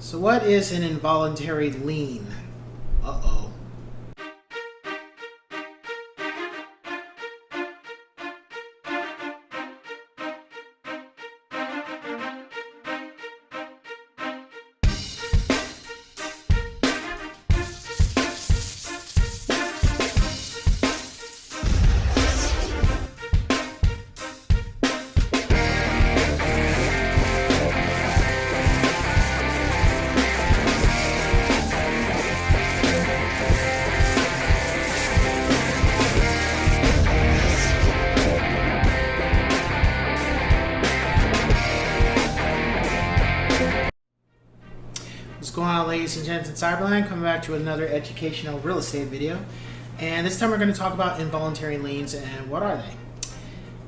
So what is an involuntary lien? Uh-oh. What's going on, ladies and gents in Cyberland? Coming back to another educational real estate video. And this time we're going to talk about involuntary liens and what are they.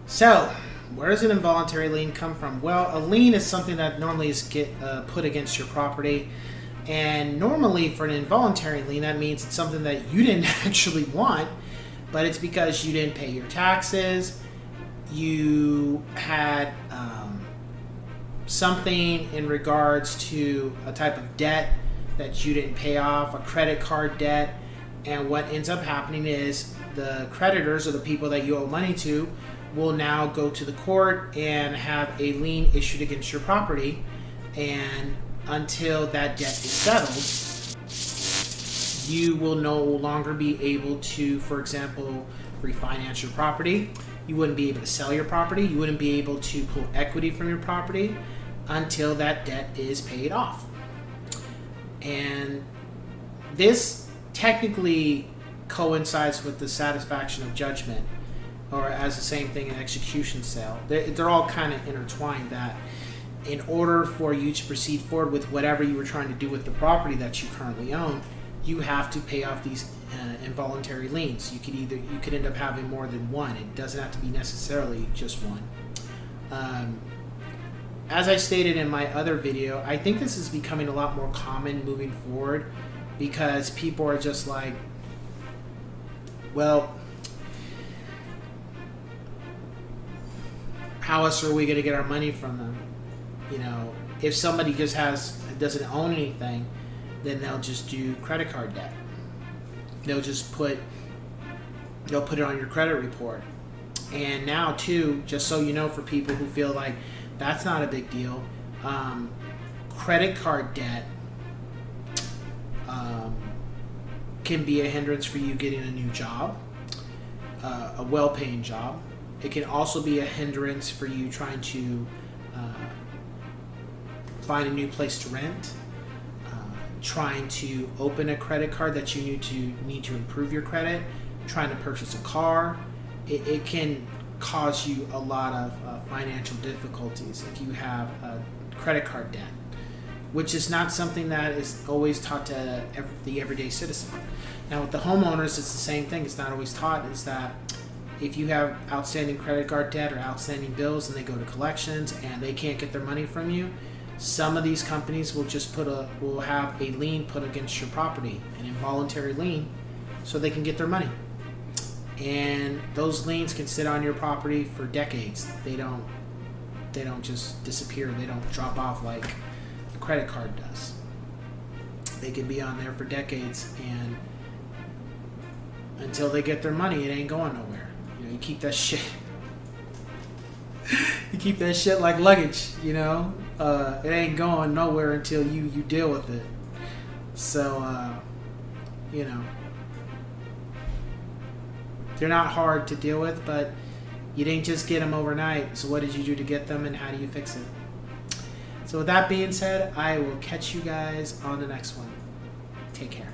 So, where does an involuntary lien come from? Well, a lien is something that normally is put against your property. And normally for an involuntary lien, that means it's something that you didn't actually want, but it's because you didn't pay your taxes, you had something in regards to a type of debt that you didn't pay off, a credit card debt, and what ends up happening is the creditors or the people that you owe money to will now go to the court and have a lien issued against your property, and until that debt is settled, you will no longer be able to, for example, refinance your property. You wouldn't be able to sell your property. You wouldn't be able to pull equity from your property until that debt is paid off. And this technically coincides with the satisfaction of judgment, or as the same thing in execution sale. They're all kind of intertwined, that in order for you to proceed forward with whatever you were trying to do with the property that you currently own, you have to pay off these involuntary liens. You could end up having more than one. It doesn't have to be necessarily just one. As I stated in my other video, I think this is becoming a lot more common moving forward, because people are just like, well, how else are we going to get our money from them? You know, if somebody just doesn't own anything, then they'll just do credit card debt. They'll put it on your credit report. And now too, just so you know, for people who feel like that's not a big deal, credit card debt can be a hindrance for you getting a new job, a well-paying job. It can also be a hindrance for you trying to find a new place to rent, trying to open a credit card that you need to improve your credit, trying to purchase a car. It can cause you a lot of financial difficulties if you have a credit card debt, which is not something that is always taught to the everyday citizen. Now with the homeowners, it's the same thing. It's not always taught, is that if you have outstanding credit card debt or outstanding bills and they go to collections and they can't get their money from you, some of these companies will just will have a lien put against your property, an involuntary lien, so they can get their money. And those liens can sit on your property for decades. They don't just disappear. They don't drop off like a credit card does. They can be on there for decades, and until they get their money, it ain't going nowhere. You know, you keep that shit. You keep that shit like luggage. You know, it ain't going nowhere until you deal with it. So, you know. They're not hard to deal with, but you didn't just get them overnight. So what did you do to get them, and how do you fix it? So with that being said, I will catch you guys on the next one. Take care.